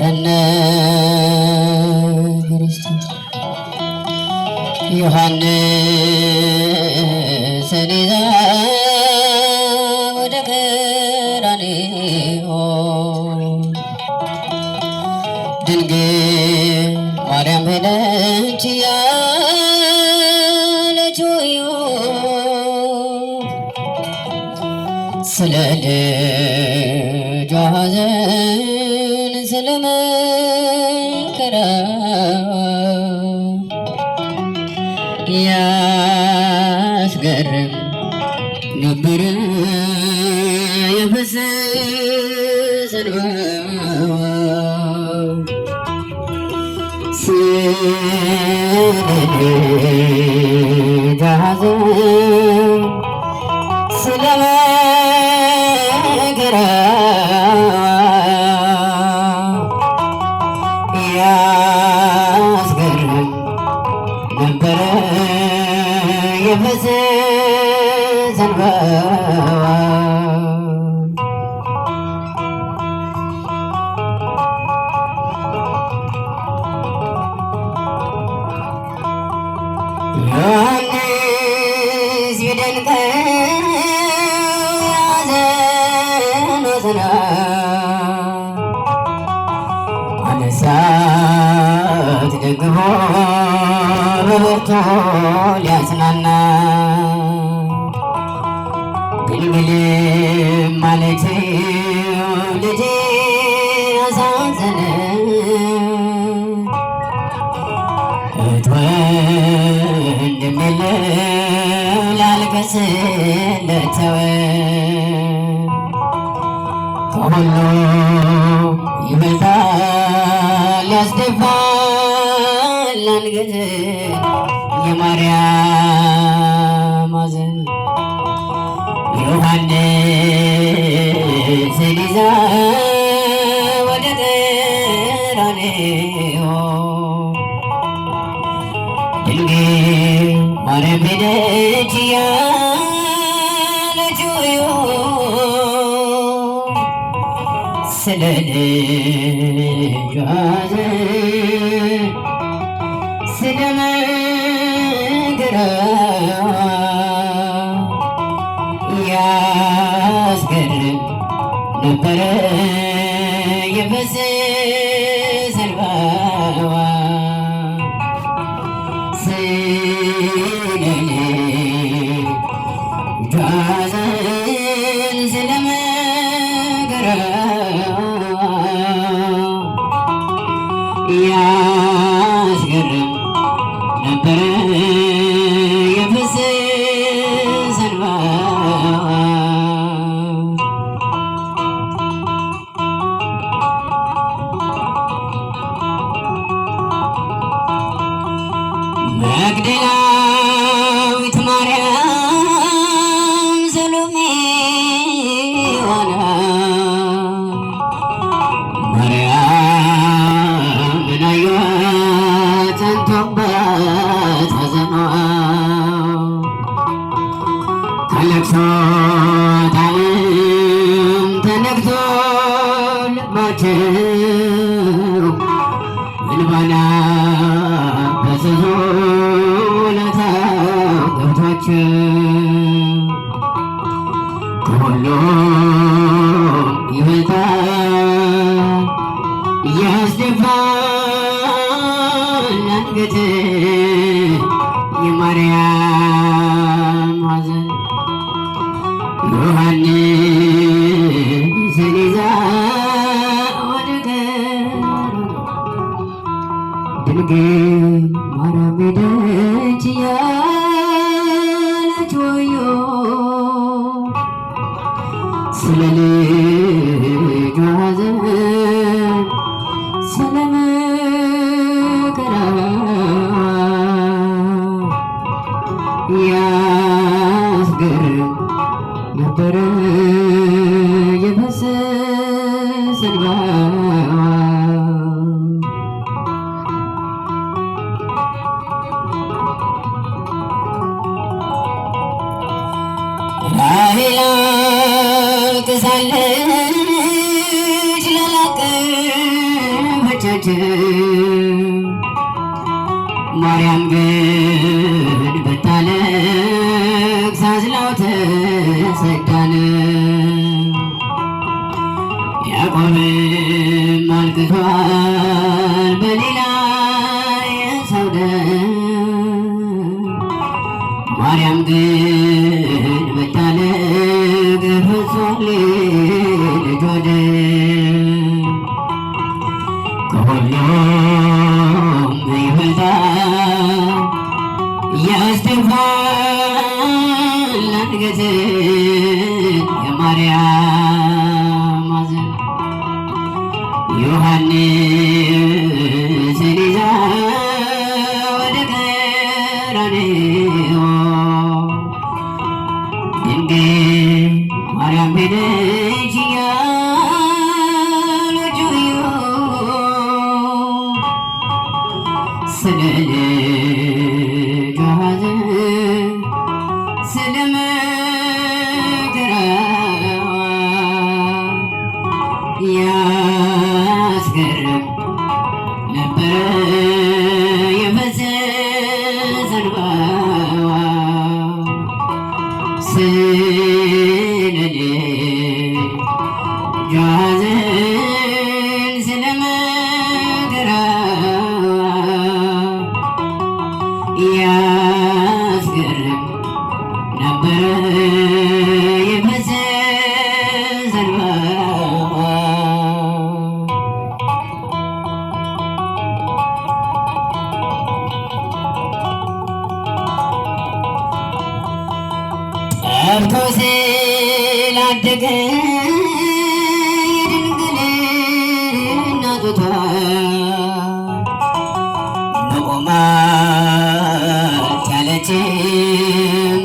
ማረነ ክርስቶስ ዮሐንስን ይዛ ወደ ቀራንዮ ድንግል ማርያም ሄደች ያለችው ስለ ልጇ ሐዘን ስለ መከራ ያስገርም ነበር የፈሰሰ እንባዋ ስለ ልጇ ሐዘን ስለ መከራ ያስገርም ነበረ የፈሰሰ እንባዋ ዮሐንስ ቢደንቀው ያዘነው ዝናብ አነሳት ደግፎ በብርቱ ሊያጽናና ድንግልም አለችው ልጄ አሳዘነ እህት ወንድም የለው ላልቅስለት ተወ ከሁሉ ይበልጣል ያስደፋል አንገት የማርያም ሐዘን ዮሐንስን ይዛ ወደ ቀራንዮ ድንግል ማርያም ሄደች ያለችው ስለ ልጇ ሐዘን ስለ መከራዋ ያስገርም ነበረ የፈሰሰ እንባዋ ስለ ልጇ ሐዘን ስለ መከራዋ ያስገርም ነበረ የፈሰሰ እንባዋ መግደላዊት ማርያም ሰሎሜ ሆና ማርያምን አዩአት ጸንቶባት ሐዘኗ ከለቅሶ ታለም ተነክቶ ልባቸው እንባና ፈሰሱ ውለታው ገብቷቸው ከሁሉም ይበልጣል ያስደፋል አንገት የማርያም ሐዘን ዮሐንስን ይዛ ወደ ድንግል ማርያም ሄደች ያለችው ስለ ልጇ ሐዘን ስለ መከራዋ ያስገርም ነበረ የፈሰሰ እንባዋ ራሔል አልቅሳለች ለላቀ ማርያም ግን ብታለቅስ አዝላው ተሰዳለ። ያዕቆብም አልቅሷል በሌላ የሰው ደም። ማርያም ግን ብታለቅስ ፍጹም ልጇ ደም። ከሁሉም ይበልጣል ያስደፋል አንገት የማርያም ማዘን። ዮሐንስን ይዛ ወደ ቀራንዮ ድንግል ማርያም ሄደች እያለች ስለ ልጇ ሐዘን ስለ መከራዋ ያስገርም ነበረ የፈሰሰ እንባዋ። ስለ ልጇ ሐዘን ስለ መከራዋ ያስገርም ነበረ የፈሰሰ እንባዋ። ጠብቶ ስላደገ የድንግልና ጡቷ መቆም አልቻለችም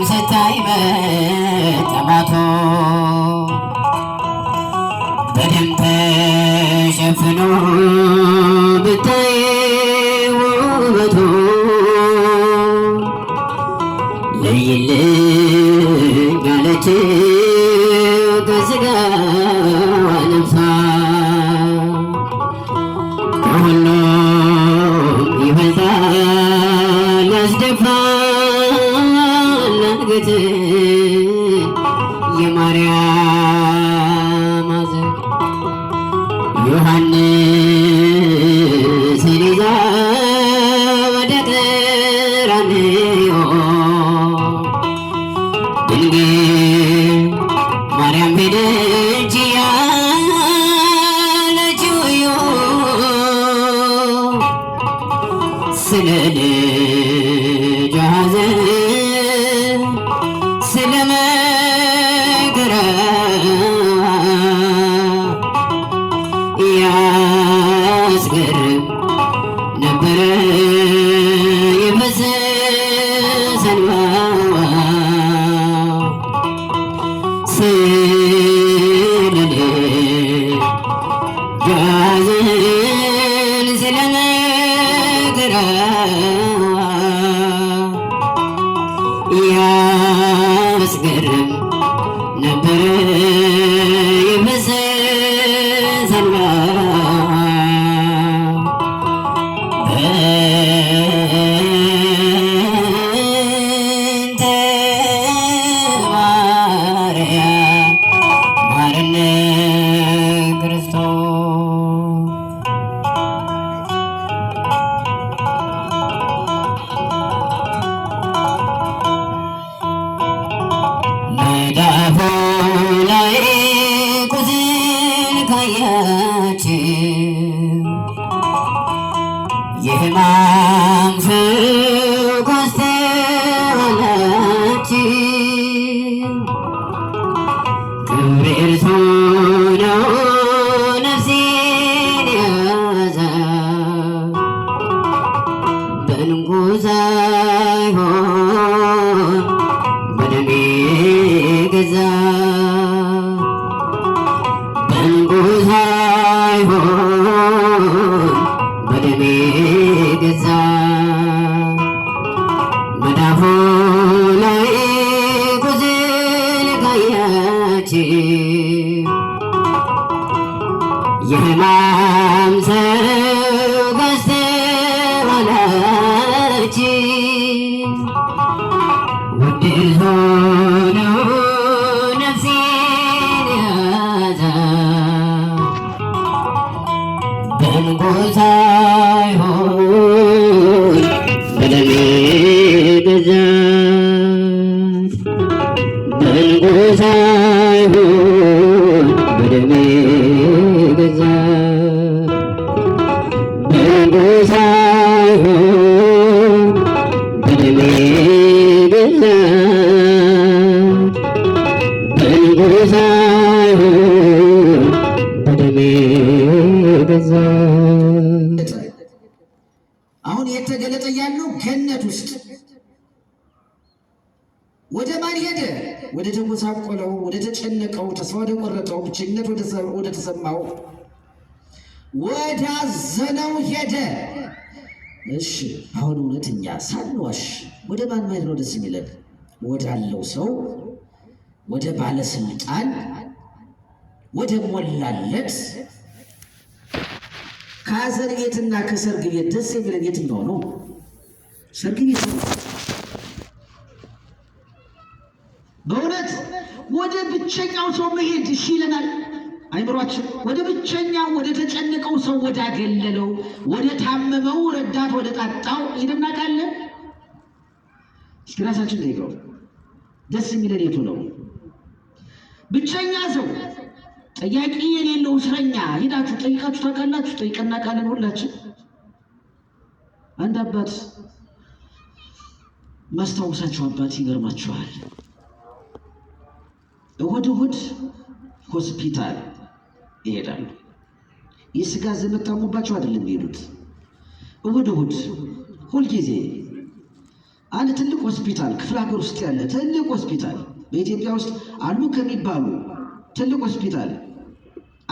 ስታይ መጠማቷ። በደም ተሸፍኖ ብታይ ውበቱ ለይልኝ አለች ከሥጋዋ ነፍሳ። ከሁሉም ይበልጣል ያስደፋል አንገት የማርያም ማዘን። ዮሐንስን ይዛ ወደ ቀራንዮ ድንግል ማርያም ሄደች እያለችው ስለ ልጇ ሐዘን ስለ መከራዋ ያስገርም ነበረ የፈሰሰ እንባዋ። ስለ ልጇ ሐዘን ስለ መከራዋ ያስገርም ነበረ የፈሰሰ እንባዋ። በእንተ ማርያም ማረነ ክርስቶስ። መዳፉ ላይ ቁስል ካያችሁ የሕማም ፍግ አስተዋላችሁ። ክብር እርሱ ነው ነፍሴን ያዛት በዕንቁ ሳይሆን በደሜ ገዛት። በዕንቁ ሳይሆን በደሜ ገዛት። መዳፉ ላይ ቁስል ካያችሁ የሕማም በንጉሥ ሳይሆን በደሜ ገዛት በንጉሥ ሳይሆን በደሜ ገዛት በንጉሥ ሳይሆን በደሜ ገዛት በንጉሥ ሳይሆን በደሜ ገዛት። አሁን የተገለጠ ያለው ገነት ውስጥ ወደ ማን ሄደ? ወደ ተጎሳቆለው፣ ወደ ተጨነቀው፣ ተስፋ ወደ ቆረጠው፣ ብቸኝነት ወደ ተሰማው፣ ወደ አዘነው ሄደ። እሺ አሁን እውነት እኛ ሳንዋሽ ወደ ማን ማየት ነው ደስ የሚለን? ወዳለው ሰው፣ ወደ ባለስልጣን፣ ወደ ሞላለት ከሐዘን ቤትና ከሰርግ ቤት ደስ የሚለን የትኛው ነው? ሰርግ ቤት ነው። በእውነት ወደ ብቸኛው ሰው መሄድ እሺ ይለናል አይምሯችን። ወደ ብቸኛው፣ ወደ ተጨነቀው ሰው፣ ወደ አገለለው፣ ወደ ታመመው ረዳት፣ ወደ ጣጣው ይደናቃለን። እስኪ ራሳችን ጠይቀው፣ ደስ የሚለን የቱ ነው? ብቸኛ ሰው፣ ጠያቂ የሌለው እስረኛ ሄዳችሁ ጠይቃችሁ ታውቃላችሁ? ጠይቀን እናውቃለን ሁላችን። አንድ አባት ማስታወሳቸው አባት ይገርማችኋል። እሑድ እሑድ ሆስፒታል ይሄዳሉ። የስጋ ዘመድ ታሞባቸው አይደለም የሚሄዱት። እሑድ እሑድ ሁልጊዜ አንድ ትልቅ ሆስፒታል፣ ክፍለ ሀገር ውስጥ ያለ ትልቅ ሆስፒታል፣ በኢትዮጵያ ውስጥ አሉ ከሚባሉ ትልቅ ሆስፒታል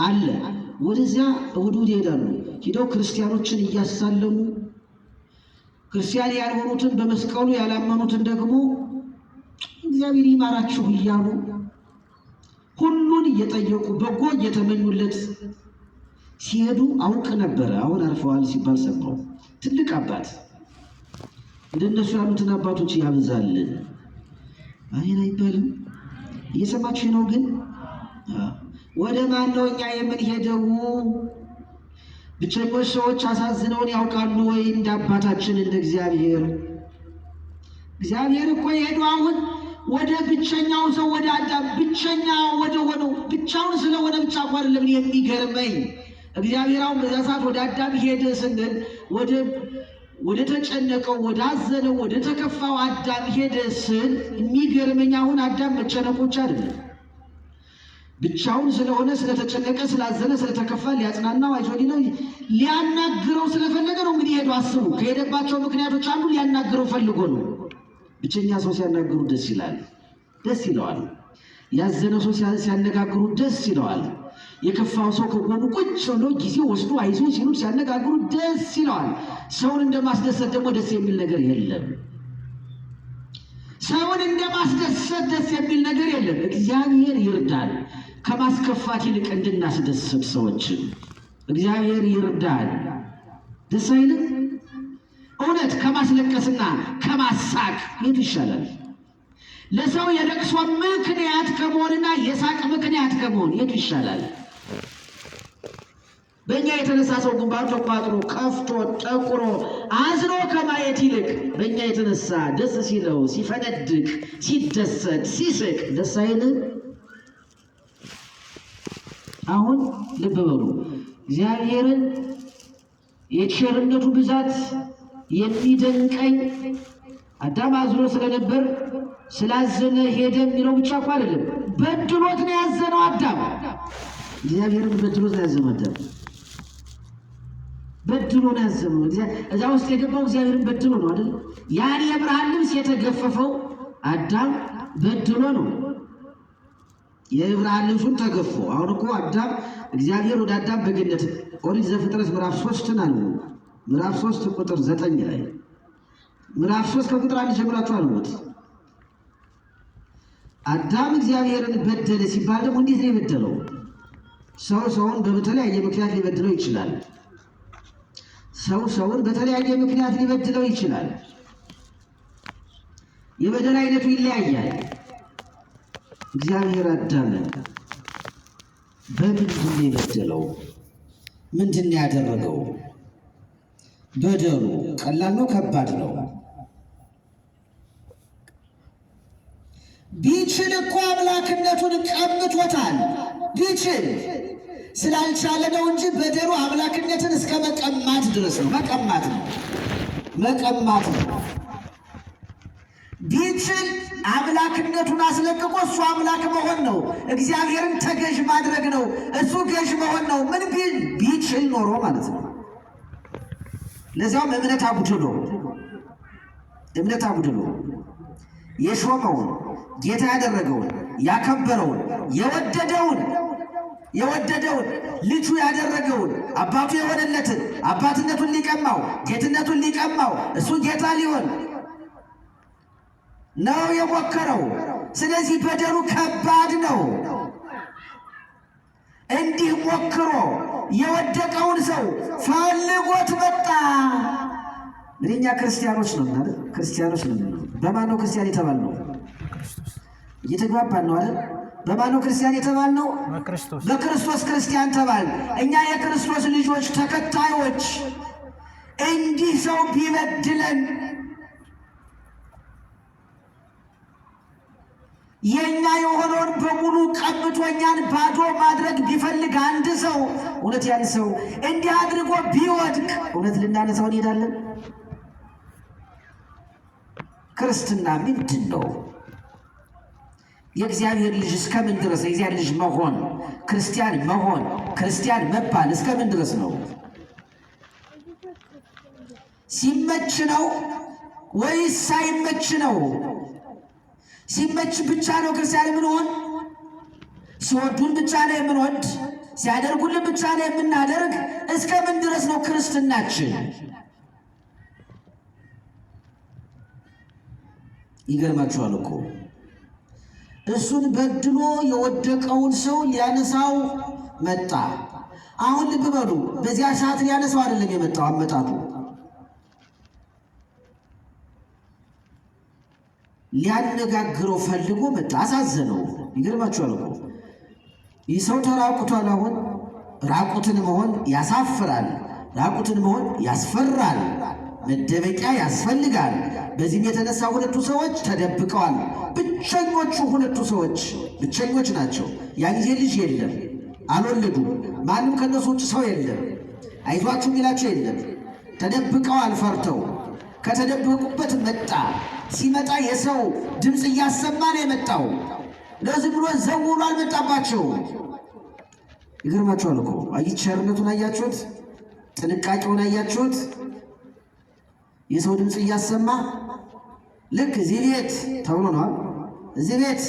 አለ። ወደዚያ እሑድ እሑድ ይሄዳሉ። ሂደው ክርስቲያኖችን እያሳለሙ፣ ክርስቲያን ያልሆኑትን በመስቀሉ ያላመኑትን ደግሞ እግዚአብሔር ይማራችሁ እያሉ ሁሉን እየጠየቁ በጎ እየተመኙለት ሲሄዱ አውቅ ነበረ። አሁን አርፈዋል ሲባል ሰማሁ። ትልቅ አባት፣ እንደነሱ ያሉትን አባቶች ያብዛልን። አይን አይባልም። እየሰማችሁ ነው? ግን ወደ ማን ነው እኛ የምንሄደው? ብቸኞች ሰዎች አሳዝነውን ያውቃሉ ወይ? እንደ አባታችን እንደ እግዚአብሔር። እግዚአብሔር እኮ የሄደው አሁን ወደ ብቸኛው ሰው ወደ አዳም፣ ብቸኛ ወደ ሆነው ብቻውን ስለሆነ ብቻ እኮ አይደለም የሚገርመኝ። እግዚአብሔር አሁን በዛ ሰዓት ወደ አዳም ሄደ ስንል ወደ ተጨነቀው፣ ወደ አዘነው፣ ወደ ተከፋው አዳም ሄደ ስል የሚገርመኝ አሁን አዳም መጨነቆች አይደለም፣ ብቻውን ስለሆነ ስለተጨነቀ፣ ስላዘነ፣ ስለተከፋ ሊያጽናናው አይዞህ ሊለው ሊያናግረው ስለፈለገ ነው። እንግዲህ ሄዶ አስቡ። ከሄደባቸው ምክንያቶች አንዱ ሊያናግረው ፈልጎ ነው። ብቸኛ ሰው ሲያናግሩ ደስ ይላል፣ ደስ ይለዋል። ያዘነ ሰው ሲያነጋግሩ ደስ ይለዋል። የከፋው ሰው ከጎኑ ቁጭ ብሎ ጊዜ ወስዶ አይዞ ሲሉ ሲያነጋግሩ ደስ ይለዋል። ሰውን እንደማስደሰት ደግሞ ደስ የሚል ነገር የለም። ሰውን እንደማስደሰት ደስ የሚል ነገር የለም። እግዚአብሔር ይርዳል ከማስከፋት ይልቅ እንድናስደሰት ሰዎችን። እግዚአብሔር ይርዳል። ደስ አይልም? እውነት ከማስለቀስና ከማሳቅ የቱ ይሻላል? ለሰው የለቅሶ ምክንያት ከመሆንና የሳቅ ምክንያት ከመሆን የቱ ይሻላል? በእኛ የተነሳ ሰው ግንባሩ ተቋጥሮ ከፍቶ ጠቁሮ አዝኖ ከማየት ይልቅ በእኛ የተነሳ ደስ ሲለው፣ ሲፈነድቅ፣ ሲደሰት፣ ሲስቅ ደስ አይልም? አሁን ልብ በሉ። እግዚአብሔርን የቸርነቱ ብዛት የሚደንቀኝ አዳም አዝኖ ስለነበር ስላዘነ ሄደ የሚለው ብቻ እኮ አይደለም። በድሎት ነው ያዘነው አዳም። እግዚአብሔርን በድሎት ነው ያዘነው አዳም። በድሎ ነው ያዘነው። እዛ ውስጥ የገባው እግዚአብሔርን በድሎ ነው አይደል? ያን የብርሃን ልብስ የተገፈፈው አዳም በድሎ ነው። የብርሃን ልብሱን ተገፎ አሁን እኮ አዳም እግዚአብሔር ወደ አዳም በገነት ኦሪት ዘፍጥረት ምዕራፍ 3 አለ። ምዕራፍ 3 ቁጥር 9 ላይ ምዕራፍ 3 ከቁጥር 1 ጀምራችሁ አልሞት። አዳም እግዚአብሔርን በደለ ሲባል ደግሞ እንዴት ነው የበደለው? ሰውን በተለያየ ምክንያት ሊበድለው ይችላል። ሰውን በተለያየ ምክንያት ሊበድለው ይችላል። የበደል አይነቱ ይለያያል። እግዚአብሔር አዳምን በምንድን ነው የበደለው? ምንድን ነው ያደረገው? በደሉ ቀላል ነው ከባድ ነው? ቢችል እኮ አምላክነቱን ቀምቶታል። ቢችል ስላልቻለ ነው እንጂ በደሉ አምላክነትን እስከ መቀማት ድረስ ነው። መቀማት ነው። ቢችል አምላክነቱን አስለቅቆ እሱ አምላክ መሆን ነው። እግዚአብሔርን ተገዥ ማድረግ ነው። እሱ ገዥ መሆን ነው። ምን ቢችል ኖሮ ማለት ነው። ለዚያውም እምነት አጉድሎ የሾመውን ጌታ ያደረገውን ያከበረውን የወደደውን ልጁ ያደረገውን አባቱ የሆነለትን አባትነቱን ሊቀማው ጌትነቱን ሊቀማው እሱ ጌታ ሊሆን ነው የሞከረው። ስለዚህ በደሉ ከባድ ነው። እንዲህ ሞክሮ የወደቀውን ሰው ፈልጎት መጣ። እንግዲህ እኛ ክርስቲያኖች ነው አይደል? ክርስቲያኖች ነው። በማን ነው ክርስቲያን የተባልነው? እየተግባባን ነው አይደል? በማን ነው ክርስቲያን የተባልነው? በክርስቶስ ክርስቲያን ተባል። እኛ የክርስቶስ ልጆች ተከታዮች። እንዲህ ሰው ቢበድለን የኛ የሆነውን በሙሉ ቀምቶ እኛን ባዶ ማድረግ ቢፈልግ አንድ ሰው እውነት ያን ሰው እንዲህ አድርጎ ቢወድቅ እውነት ልናነሳው እንሄዳለን? ክርስትና ምንድን ነው? የእግዚአብሔር ልጅ እስከምን ድረስ ነው? የእግዚአብሔር ልጅ መሆን ክርስቲያን መባል እስከምን ድረስ ነው? ሲመች ነው ወይስ ሳይመች ነው? ሲመች ብቻ ነው ክርስቲያን የምንሆን? ሲወዱን ብቻ ነው የምንወድ? ሲያደርጉልን ብቻ ነው የምናደርግ? እስከምን ድረስ ነው ክርስትናችን? ይገርማችኋል እኮ እሱን በድሎ የወደቀውን ሰው ሊያነሳው መጣ። አሁን ልብ በሉ፣ በዚያ ሰዓት ሊያነሳው አይደለም የመጣው። አመጣጡ ሊያነጋግረው ፈልጎ መጣ። አሳዘነው። ይገርማችኋል እኮ ይህ ሰው ተራቁቷል። አሁን ራቁትን መሆን ያሳፍራል። ራቁትን መሆን ያስፈራል። መደበቂያ ያስፈልጋል። በዚህም የተነሳ ሁለቱ ሰዎች ተደብቀዋል። ሁለቱ ሰዎች ብቸኞች ናቸው። ያ ጊዜ ልጅ የለም፣ አልወለዱም። ማንም ከነሱ ውጭ ሰው የለም፣ አይዟችሁ የሚላቸው የለም። ተደብቀዋል ፈርተው። ከተደበቁበት መጣ። ሲመጣ የሰው ድምፅ እያሰማ ነው የመጣው። ለዚህ ብሎ ዘው ብሎ አልመጣባቸው። ይገርማችኋል እኮ አይ ቸርነቱን አያችሁት? ጥንቃቄውን አያችሁት? የሰው ድምፅ እያሰማ ልክ እዚህ ቤት ተብሎ ነው። እዚህ ቤት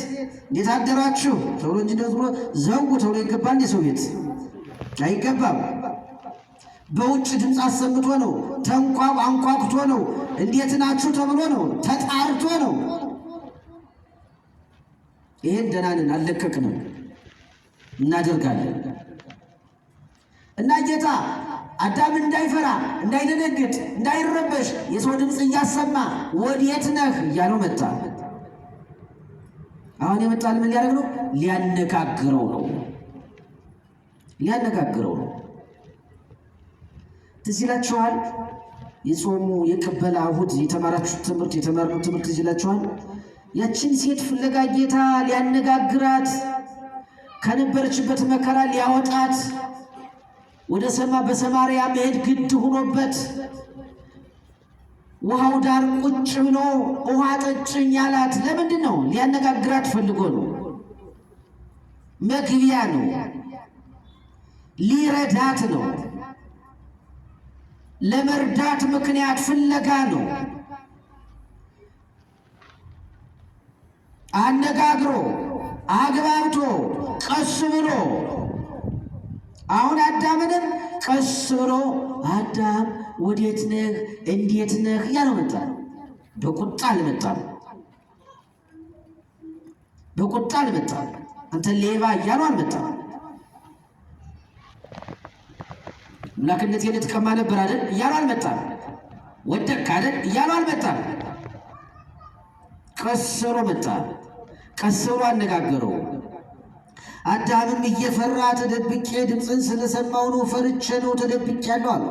እንዴት አደራችሁ ተብሎ እንጂ እንደዚህ ብሎ ዘው ተብሎ ይገባል? የሰው ቤት አይገባም። በውጭ ድምፅ አሰምቶ ነው። አንኳኩቶ ነው። እንዴት ናችሁ ተብሎ ነው። ተጣርቶ ነው። ይሄን ደህና ነን አልለቀቅንም፣ እናደርጋለን። እና ጌታ አዳም እንዳይፈራ፣ እንዳይደነግጥ፣ እንዳይረበሽ የሰው ድምፅ እያሰማ ወዴት ነህ እያለው መጣ። አሁን የመጣል ምን ሊያደርግ ነው? ሊያነጋግረው ነው። ትዝ ይላችኋል? የጾሙ የቅበላ እሑድ የተማራችሁት ትምህርት ትዝ ይላችኋል? ያችን ሴት ፍለጋ ጌታ ሊያነጋግራት ከነበረችበት መከራ ሊያወጣት ወደ በሰማርያ መሄድ ግድ ሆኖበት ውሃው ዳር ቁጭ ብሎ ውሃ ጠጭኝ ያላት ለምንድን ነው? ሊያነጋግራት ፈልጎ ነው። መግቢያ ነው። ሊረዳት ነው። ለመርዳት ምክንያት ፍለጋ ነው። አነጋግሮ አግባብቶ ቀስ ብሎ አሁን አዳምንም ቀስ ብሎ አዳም ወዴት ነህ እንዴት ነህ እያለው መጣ። በቁጣ አልመጣም። አንተ ሌባ እያለው አልመጣም። አምላክነቴን ልትቀማ ነበር አይደል እያለው አልመጣም። ወደቅክ አይደል እያለው አልመጣም። ቀስ ብሎ መጣ። ቀስ ብሎ አነጋገረው። አዳምም እየፈራ ተደብቄ ድምፅን ስለሰማው ነው ፈርቼ ነው ተደብቄያለሁ አለ።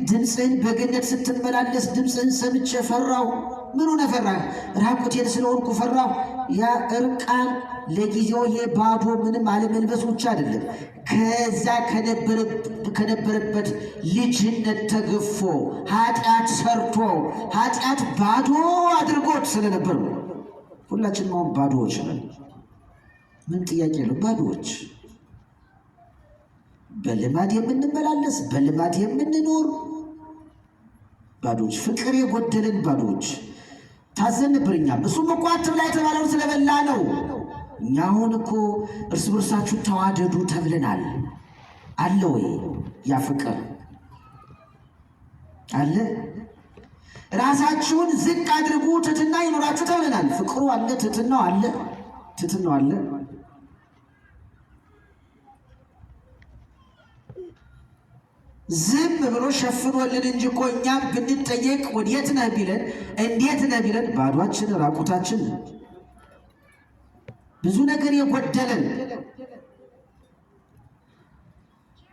ድምፅህን በገነት ስትመላለስ ድምፅህን ሰምቼ ፈራሁ። ምን ሆነ ፈራህ? ራቁቴን ስለሆንኩ ፈራሁ። ያ እርቃን ለጊዜው የባዶ ምንም አለመልበስ ብቻ አይደለም፣ ከዛ ከነበረበት ልጅነት ተገፎ ኃጢአት ሰርቶ ኃጢአት ባዶ አድርጎት ስለነበር ነው። ሁላችንም አሁን ባዶዎች ነን። ምን ጥያቄ የለው፣ ባዶዎች፣ በልማድ የምንመላለስ በልማድ የምንኖር ባዶዎች፣ ፍቅር የጎደለን ባዶዎች። ታዘን ነበር እኛም። እሱም እኮ አትብላ የተባለው ስለበላ ነው። እኛ አሁን እኮ እርስ በርሳችሁ ተዋደዱ ተብለናል። አለ ወይ ያ ፍቅር? አለ? ራሳችሁን ዝቅ አድርጉ ትሕትና ይኖራችሁ ተብለናል። ፍቅሩ አለ፣ ትሕትናው አለ፣ ትሕትናው አለ። ዝም ብሎ ሸፍኖልን እንጂ እኮ እኛም ብንጠየቅ ወዴት ነህ ቢለን እንዴት ነህ ቢለን ባዷችን ራቁታችን ብዙ ነገር የጎደለን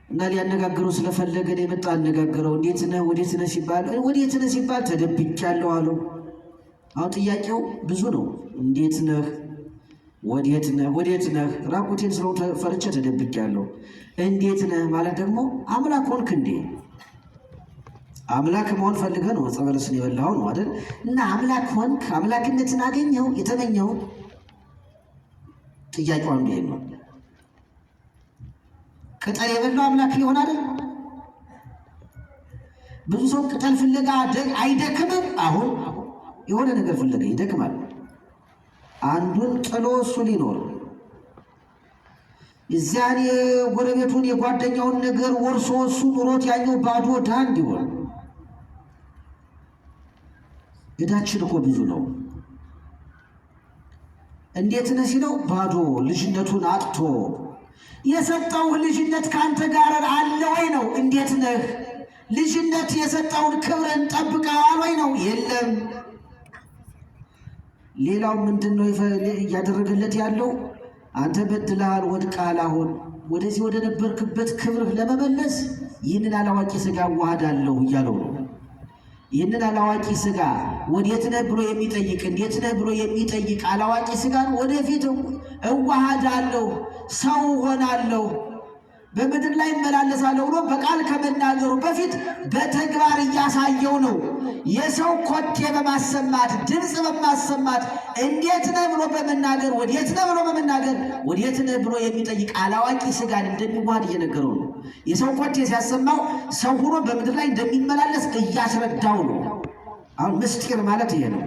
እና ሊያነጋግረው ስለፈለገን የመጣ አነጋግረው። እንዴት ነህ ወዴት ነህ ሲባል ወዴት ነህ ሲባል ተደብቄያለሁ አለው። አሁን ጥያቄው ብዙ ነው። እንዴት ነህ? ወዴት ነህ? ወዴት ነህ? ራቁቴን ስለው ፈርቼ ተደብቄያለሁ። እንዴት ነህ ማለት ደግሞ አምላክ ሆንክ እንዴ? አምላክ መሆን ፈልገህ ነው ዕፀ በለስን የበላኸው ነው አይደል? እና አምላክ ሆንክ፣ አምላክነትን አገኘው፣ የተመኘው። ጥያቄው አንዱ ይሄ ነው። ቅጠል የበላው አምላክ ሊሆን አይደል? ብዙ ሰው ቅጠል ፍለጋ አይደክምም? አሁን የሆነ ነገር ፍለጋ ይደክማል። አንዱን ጥሎ እሱ ሊኖር እዚያን የጎረቤቱን የጓደኛውን ነገር ወርሶ እሱ ኑሮት ያኛው ባዶ ድሃ እንዲሆን። ዕዳችን እኮ ብዙ ነው። እንዴት ነህ ሲለው ባዶ ልጅነቱን አጥቶ የሰጠው ልጅነት ከአንተ ጋር አለ ወይ ነው። እንዴት ነህ? ልጅነት የሰጠውን ክብርን ጠብቀዋል ወይ ነው። የለም። ሌላው ምንድን ነው እያደረገለት ያለው? አንተ በድለሃል፣ ወድቀሃል። አሁን ወደዚህ ወደ ነበርክበት ክብርህ ለመመለስ ይህንን አላዋቂ ሥጋ እዋሃዳለሁ እያለው ነው። ይህንን አላዋቂ ሥጋ ወዴት ነህ ብሎ የሚጠይቅ እንዴት ነህ ብሎ የሚጠይቅ አላዋቂ ሥጋን ወደፊት እዋሃዳለሁ፣ ሰው ሆናለሁ፣ በምድር ላይ እመላለሳለሁ ብሎ በቃል ከመናገሩ በፊት በተግባር እያሳየው ነው። የሰው ኮቴ በማሰማት ድምፅ በማሰማት እንዴት ነህ ብሎ በመናገር ወዴት ነህ ብሎ በመናገር ወዴት ነህ ብሎ የሚጠይቅ አላዋቂ ሥጋን እንደሚዋሃድ እየነገረው ነው። የሰው ኮቴ ሲያሰማው ሰው ሆኖ በምድር ላይ እንደሚመላለስ እያስረዳው ነው። አሁን ምስጢር ማለት ይሄ ነው።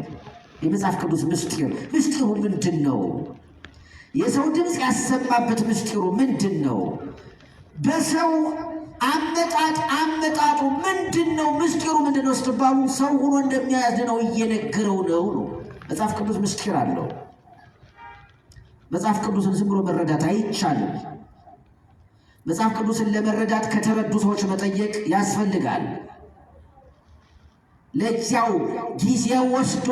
የመጽሐፍ ቅዱስ ምስጢር። ምስጢሩ ምንድን ነው? የሰው ድምፅ ያሰማበት ምስጢሩ ምንድን ነው? በሰው አመጣጡ ምንድን ነው? ምስጢሩ ምንድን ነው ስትባሉ ሰው ሆኖ እንደሚያድነው እየነገረው ነው። መጽሐፍ ቅዱስ ምስጢር አለው። መጽሐፍ ቅዱስን ዝም ብሎ መረዳት አይቻልም። መጽሐፍ ቅዱስን ለመረዳት ከተረዱ ሰዎች መጠየቅ ያስፈልጋል። ለዚያው ጊዜ ወስዶ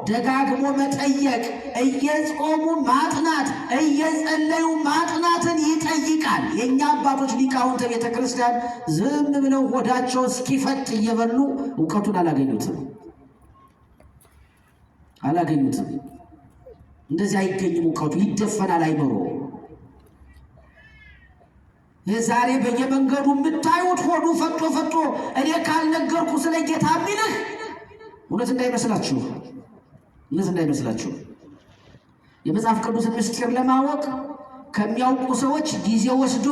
ደጋግሞ መጠየቅ፣ እየጾሙ ማጥናት፣ እየጸለዩ ማጥናትን ይጠይቃል። የእኛ አባቶች ሊቃውንተ ቤተ ክርስቲያን ዝም ብለው ሆዳቸው እስኪፈጥ እየበሉ እውቀቱን አላገኙትም። እንደዚህ አይገኝም። እውቀቱ ይደፈናል አይምሮ። ዛሬ በየመንገዱ የምታዩት ሆዱ ፈጦ እኔ ካልነገርኩ ስለ ጌታ የሚልህ እውነት እንዳይመስላችሁ የመጽሐፍ ቅዱስን ምስጢር ለማወቅ ከሚያውቁ ሰዎች ጊዜ ወስዶ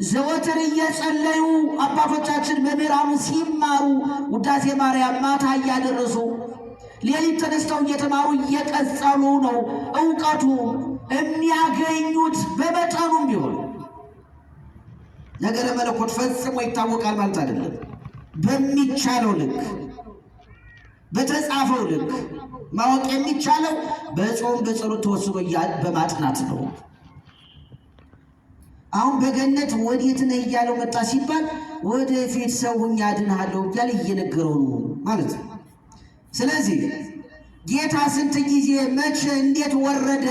ዘወትር እየጸለዩ አባቶቻችን መምህራኑ ሲማሩ ውዳሴ ማርያም ማታ እያደረሱ ሌሊት ተነስተው እየተማሩ እየቀጸሉ ነው እውቀቱ የሚያገኙት። በመጠኑም ቢሆን ነገረ መለኮት ፈጽሞ ይታወቃል ማለት አይደለም። በሚቻለው ልክ በተጻፈው ልክ ማወቅ የሚቻለው በጾም በጸሎት ተወስኖ በማጥናት ነው። አሁን በገነት ወዴት ነህ እያለው መጣ ሲባል ወደፊት ሰው ሁኜ አድንሃለሁ እያለ እየነገረው ነው ማለት ነው። ስለዚህ ጌታ ስንት ጊዜ መቼ እንዴት ወረደ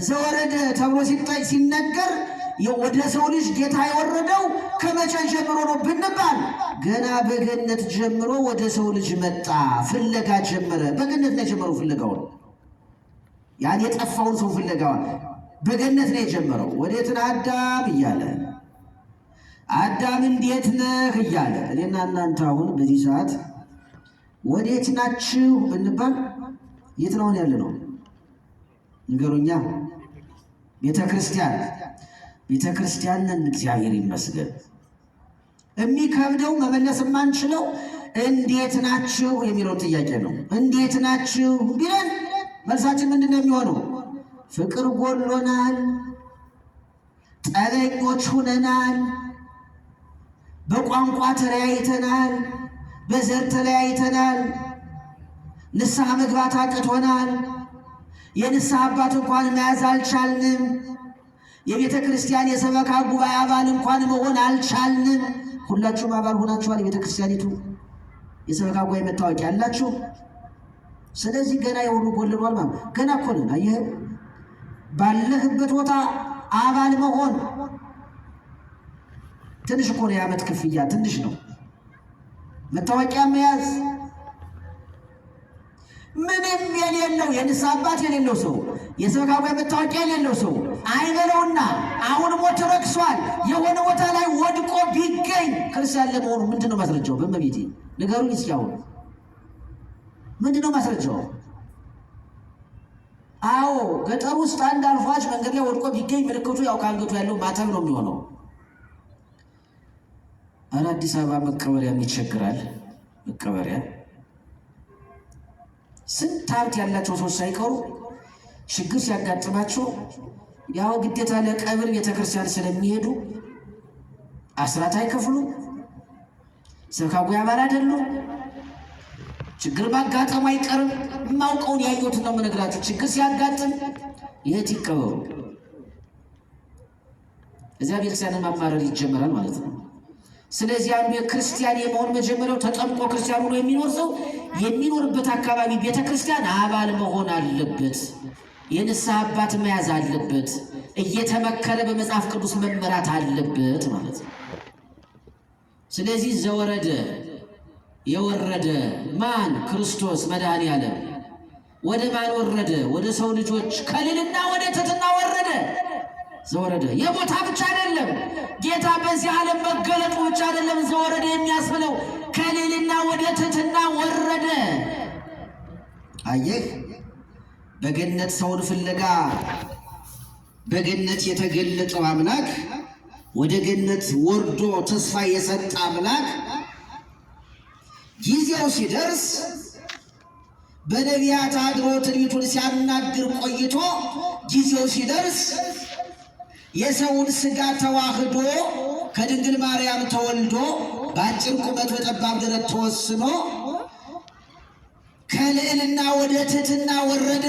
ዘወረደ ተብሎ ሲነገር ወደ ሰው ልጅ ጌታ የወረደው ከመቼ ጀምሮ ነው ብንባል ገና በገነት ጀምሮ ወደ ሰው ልጅ መጣ። ፍለጋ ጀመረ። በገነት ነው የጀመረው ፍለጋውን። ያን የጠፋውን ሰው ፍለጋውን በገነት ነው የጀመረው። ወዴት ነህ አዳም እያለ አዳም እንዴት ነህ እያለ እኔና እናንተ አሁን በዚህ ሰዓት ወዴት ናችሁ ብንባል የት ነው ያለ ነው? ንገሩኛ። ቤተ ክርስቲያን ነን። እግዚአብሔር ይመስገን። የሚከብደው መመለስ የማንችለው እንዴት ናችሁ የሚለው ጥያቄ ነው። እንዴት ናችሁ ቢለን መልሳችን ምንድን ነው የሚሆነው? ፍቅር ጎሎናል፣ ጠበኞች ሁነናል፣ በቋንቋ ተለያይተናል፣ በዘር ተለያይተናል፣ ንስሐ መግባት አቅቶናል፣ የንስሐ አባት እንኳን መያዝ አልቻልንም፣ የቤተ ክርስቲያን የሰበካ ጉባኤ አባል እንኳን መሆን አልቻልንም። ሁላችሁም አባል ሆናችኋል። የቤተ ክርስቲያኒቱ የሰበካ ጉባኤ መታወቂያ አላችሁ። ስለዚህ ገና የሁሉ ጎልሏል ማለት ገና እኮ ነን። አየህ፣ ባለህበት ቦታ አባል መሆን ትንሽ እኮ ነው። የዓመት ክፍያ ትንሽ ነው። መታወቂያ መያዝ ምንም የሌለው የንስሐ አባት የሌለው ሰው የሰበካ ጉባኤ መታወቂያ የሌለው ሰው አይበለውና አሁን ሞት ረክሷል የሆነ ቦታ ላይ ወድቆ ቢገኝ ክርስቲያን ለመሆኑ ምንድነው ማስረጃው? በመቤቴ ንገሩኝ እስኪ። አሁን ምንድነው ማስረጃው? አዎ ገጠር ውስጥ አንድ አልፏጭ መንገድ ላይ ወድቆ ቢገኝ ምልክቱ ያው ከአንገቱ ያለው ማተብ ነው የሚሆነው። አዲስ አበባ መቀበሪያም ይቸግራል። መቀበሪያ ስንት ሀብት ያላቸው ሰዎች ሳይቀሩ ችግር ሲያጋጥማቸው ያው ግዴታ ለቀብር ቤተክርስቲያን ስለሚሄዱ አስራት አይከፍሉም፣ ሰበካ ጉባኤ አባል አይደሉም። ችግር ማጋጠሙ አይቀርም። የማውቀውን ያየሁትን ነው የምነግራችሁ። ችግር ሲያጋጥም የት ይቀበሩ? እዚያ ቤተክርስቲያንን ማማረር ይጀመራል ማለት ነው። ስለዚህ አንዱ የክርስቲያን የመሆን መጀመሪያው ተጠምቆ ክርስቲያን ሆኖ የሚኖር ሰው የሚኖርበት አካባቢ ቤተክርስቲያን አባል መሆን አለበት። የንስሐ አባት መያዝ አለበት። እየተመከረ በመጽሐፍ ቅዱስ መመራት አለበት ማለት ነው። ስለዚህ ዘወረደ የወረደ ማን? ክርስቶስ መድኃኔዓለም። ወደ ማን ወረደ? ወደ ሰው ልጆች ከልልና ወደ ትሕትና ወረደ። ዘወረደ የቦታ ብቻ አይደለም። ጌታ በዚህ ዓለም መገለጡ ብቻ አይደለም ዘወረደ የሚያስብለው፣ ከልልና ወደ ትሕትና ወረደ። አየህ፣ በገነት ሰውን ፍለጋ በገነት የተገለጠው አምላክ ወደ ገነት ወርዶ ተስፋ የሰጠ አምላክ ጊዜው ሲደርስ በነቢያት አድሮ ትንቢቱን ሲያናግር ቆይቶ ጊዜው ሲደርስ የሰውን ሥጋ ተዋህዶ ከድንግል ማርያም ተወልዶ በአጭር ቁመት በጠባብ ደረት ተወስኖ ከልዕልና ወደ ትሕትና ወረደ።